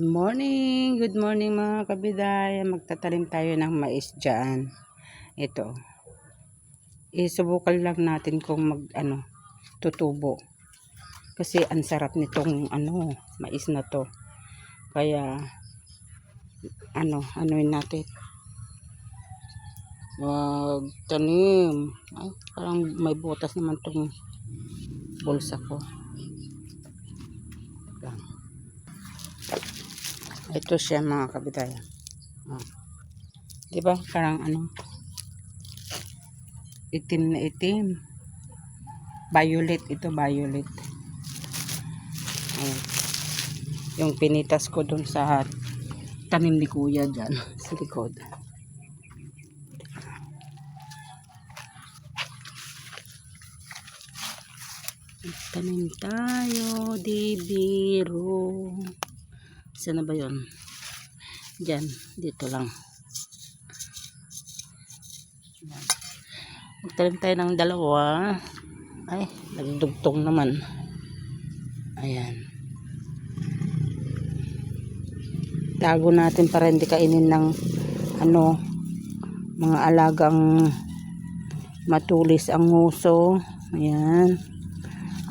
Good morning mga kabiday. Magtatanim tayo ng mais dyan. Ito. Isubukan lang natin kung tutubo. Kasi ang sarap nitong mais na to. Kaya anuin natin. Wag tanim. Ay, parang may butas naman tong bulsa ko. Ito siya mga kabitaya. Diba? Parang itim na itim. Violet. Ito violet. Ayan. Yung pinitas ko dun sa tanim ni kuya dyan. Sa likod. Tanim tayo. Di biro. Saan na ba yun? Diyan, dito lang. Magtanim tayo ng dalawa. Ay, nagdugtong naman. Ayan. Tago natin para hindi kainin ng mga alagang matulis ang nguso. Ayan.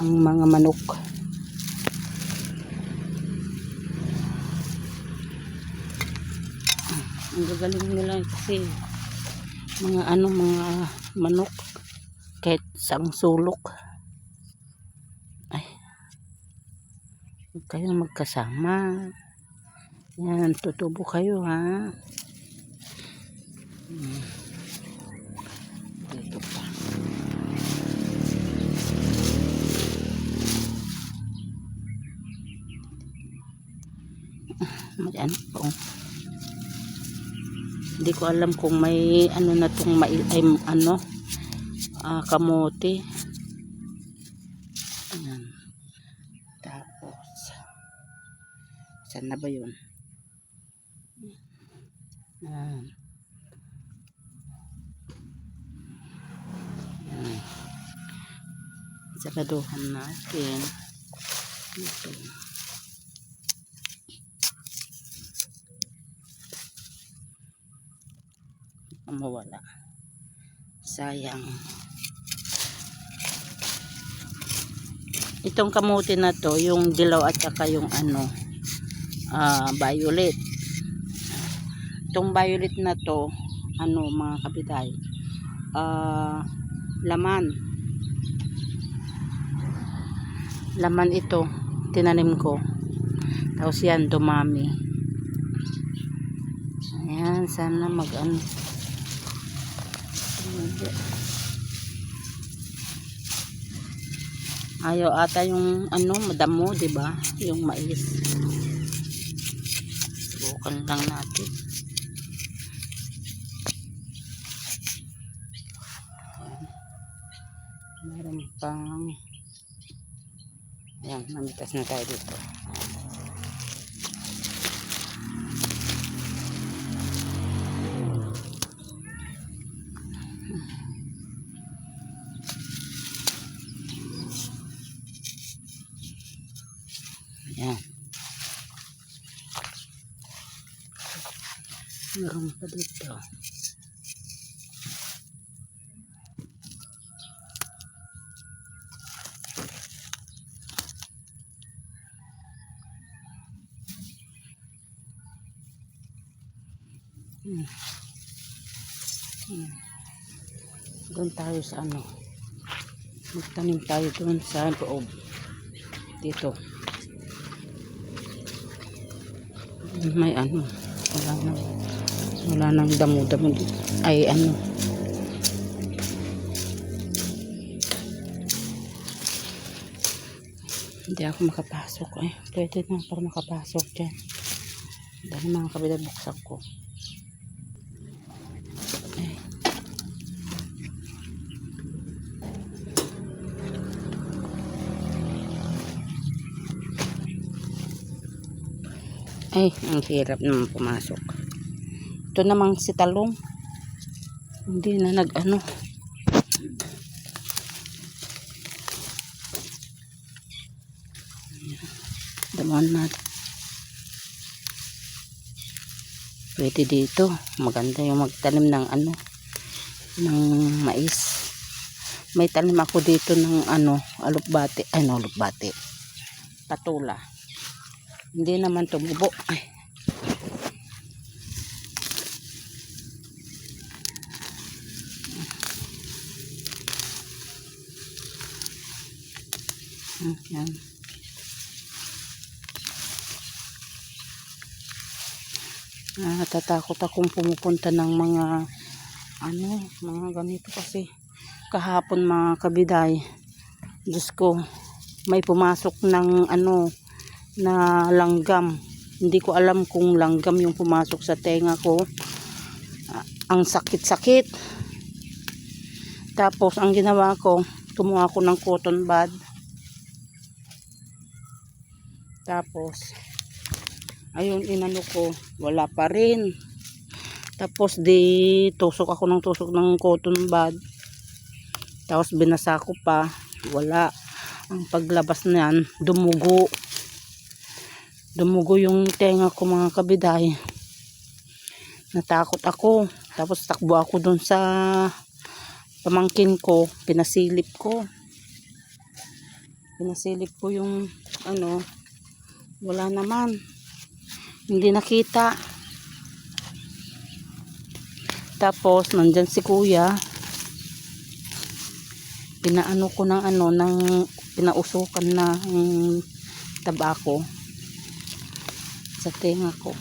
Ang mga manok. Ang gagaling nila kasi mga manok kahit sang sulok. Ay, huwag kayong magkasama. Yan, tutubo kayo ha. Dito pa. May po. Hindi ko alam kung may na tong kamote. Ayan. Tapos saan na ba yun? Ayan. Ayan. Saraduhan natin. Ito. Mawala. Sayang. Itong kamote na to, yung dilaw at saka yung violet. Itong violet na to, mga kapitay, laman ito, tinanim ko. Tapos yan, dumami. Ayan, sana ayaw ata yung madamo, diba? Yung mais. Subukan lang natin. Meron pang ayan, mamitas na tayo dito. Ayan. Meron pa dito. Doon tayo sa magtanim tayo doon sa loob. Dito. May wala nang damo-damo dito. Ay hindi ako makapasok. Ay, pwede na para makapasok dyan. Dahil mga kabila buksak ko. Ay, ang hirap naman pumasok. Ito namang si talong. Hindi na Damuhan natin. Pwede dito. Maganda yung magtanim ng ano, ng mais. May tanim ako dito ng ano, alupbati. Ay, no, alupbati. Patula. Hindi naman tumubo. Ay. Yan. Natatakot akong pumupunta ng mga ano, mga ganito kasi kahapon mga kabiday, Diyos ko, may pumasok ng ano na langgam. Hindi ko alam kung langgam yung pumasok sa tenga ko. Ang sakit-sakit. Tapos ang ginawa ko, kumuha ko ng cotton bud. Tapos ayun, inano ko, wala pa rin. Tapos tusok ako ng cotton bud. Tapos binasa ko pa, wala. Ang paglabas niyan, dumugo. Dumugo yung tenga ko mga kabiday. Natakot ako. Tapos takbo ako dun sa pamangkin ko, pinasilip ko. Pinasilip ko yung ano, wala naman. Hindi nakita. Tapos nandyan si kuya. Pinaano ko ng ano, pinausukan na tabako sa tenga ko.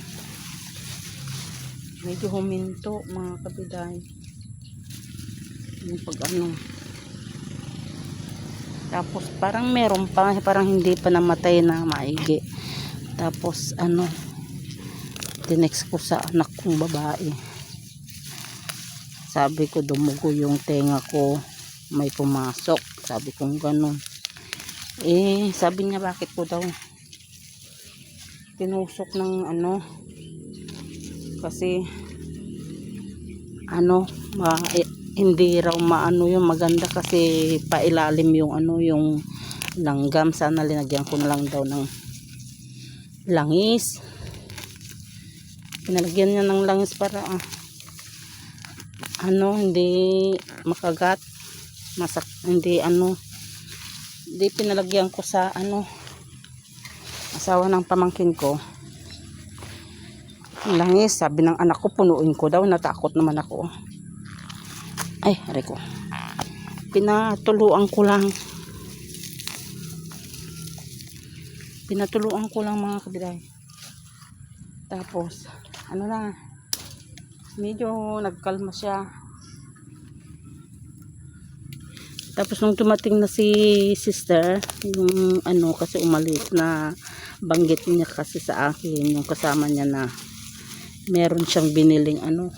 Medyo huminto mga kabiday. Yung pag ano. Tapos parang meron pa, parang hindi pa namatay na maigi. Tapos ano, tinext ko sa anak kong babae. Sabi ko dumugo yung tenga ko, may pumasok. Sabi kong ganun. Sabi niya bakit ko daw tinusok ng ano, kasi ano, hindi raw maano yung maganda kasi pailalim yung ano, yung langgam. Sana linagyan ko na lang daw ng langis. Pinalagyan niya ng langis para ano, hindi makagat, hindi ano, hindi pinalagyan ko sa ano, asawa ng pamangkin ko langis. Sabi ng anak ko punuin ko daw, natakot naman ako. Ay, hari ko, pinatuluan ko lang mga kabiday. Tapos ano na, medyo nagkalma siya. Tapos nung dumating na si sister, yung ano, kasi umalis na, banggit niya kasi sa akin yung kasama niya na meron siyang biniling ano,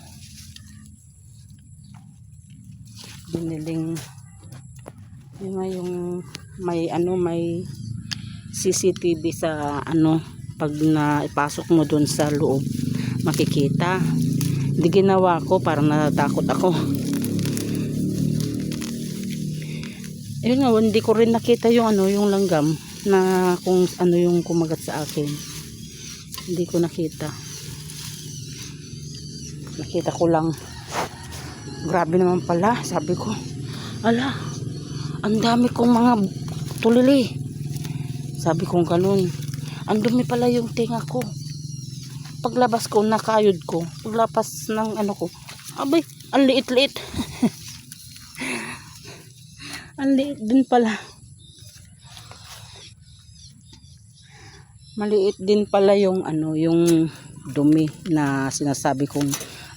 yung may ano, may CCTV sa ano, pag naipasok mo dun sa loob makikita. Hindi ginawa ko, parang natatakot ako. Ayun nga, hindi ko rin nakita yung ano, yung langgam na kung ano yung kumagat sa akin. Hindi ko nakita. Nakita ko lang, grabe naman pala. Sabi ko, ala, ang dami kong mga tulili. Sabi kong ganun. Ang dumi pala yung tinga ko. Paglabas ko, nakayod ko. Paglabas ng ano ko, abay, ang liit-liit. Ang liit din pala. Maliit din pala yung ano, yung dumi na sinasabi kong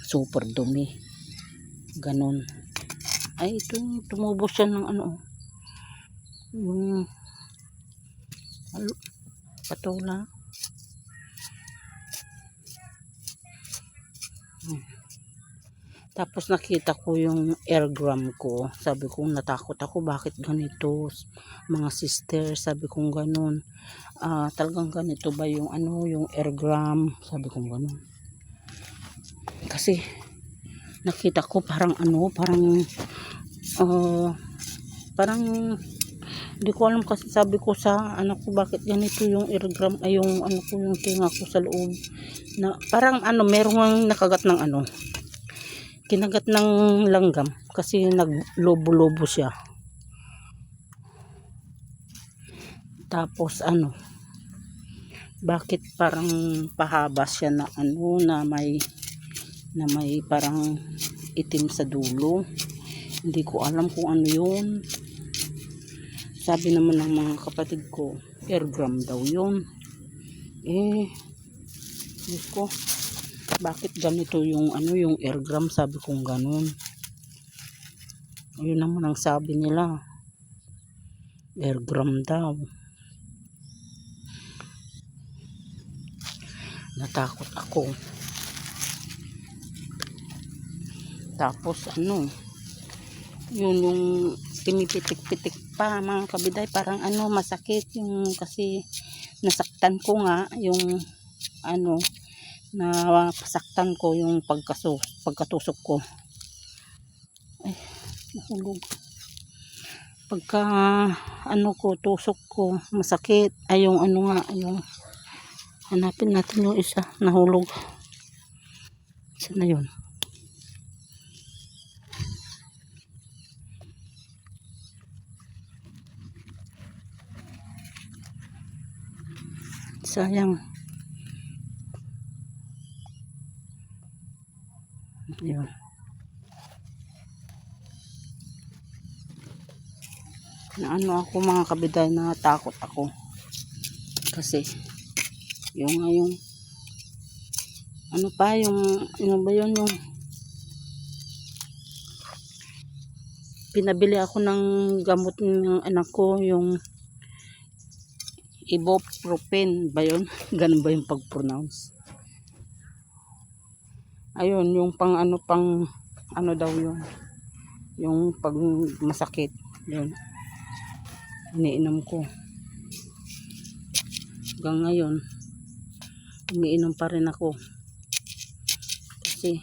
super dumi. Ganon. Ay, ito, tumubo siya ng ano, yung patula. Tapos nakita ko yung airgram ko. Sabi ko, natakot ako, bakit ganito mga sister? Sabi ko ganun. Talagang ganito ba yung ano, yung airgram? Sabi ko ganun. Kasi nakita ko parang ano, parang Hindi ko alam kasi sabi ko sa anak ko bakit ganito yung eargram ay yung ano ko yung tinga ko sa loob. Na parang ano merong nakagat ng ano. Kinagat ng langgam kasi naglobo-lobo siya. Tapos ano bakit parang pahaba siya na ano na may parang itim sa dulo. Hindi ko alam kung ano yun. Sabi naman ng mga kapatid ko, eargram daw yun. Diyos ko, bakit ganito yung ano yung eargram? Sabi kong ganun. Ayun naman ang sabi nila. Eargram daw. Natakot ako. Tapos ano, yun yung pinipitik-pitik pa mga kabiday, parang ano masakit yung kasi nasaktan ko nga yung ano napasaktan ko yung pagkatusok ko. Ay, nahulog. Pagka ano ko tusok ko masakit ay yung ano nga yung hanapin natin yung isa nahulog. Saan na yun? Sayang. Yun. Na ano ako mga kabiday na takot ako. Kasi yung ano pa yung ano ba yun yung pinabili ako ng gamot ng anak ko yung ibuprofen ba yun? Ganun ba yung pag-pronounce? Ayun, yung pang ano daw yung pag masakit. Yun. Iniinom ko. Hanggang ngayon, umiinom pa rin ako. Kasi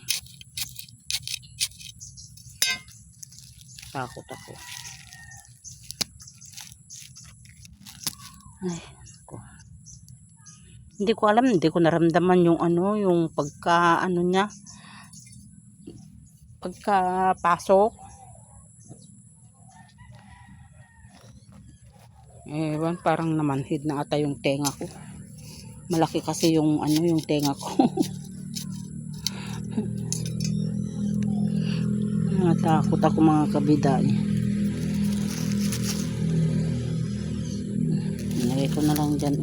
takot ako. Ay, ko. Hindi ko alam, hindi ko naramdaman yung ano, yung pagka ano niya, pagkapasok. Ewan, parang namanhid na ata yung tenga ko. Malaki kasi yung ano, yung tenga ko. Natakot ako mga kabiday. Nilagay ko na lang dyan.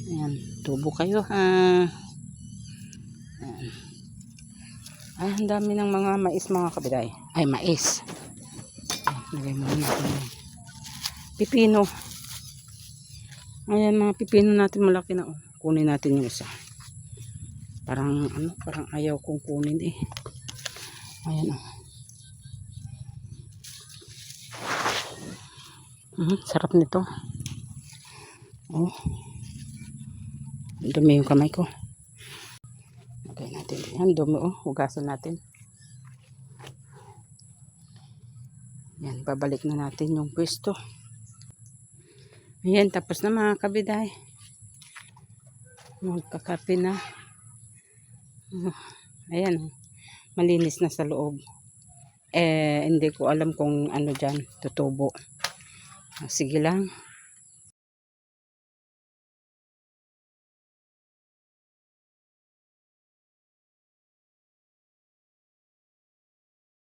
Ayan, tubo kayo ha. Ayan. Ay, ang dami ng mga mais mga kabiday. Ay, mais. Lagay mo natin. Pipino. Ayan mga pipino natin malaki na. Kunin natin yung isa. Parang ano, parang ayaw kong kunin eh. Ayan oh. Sarap nito. Oh. Dumi yung kamay ko. Okay natin. Yan, dumi oh. Hugasan natin. Yan, babalik na natin yung pwesto. Ayan, tapos na mga kabiday. Magkakape na. Ayan, malinis na sa loob. Hindi ko alam kung ano dyan, tutubo. Sige lang.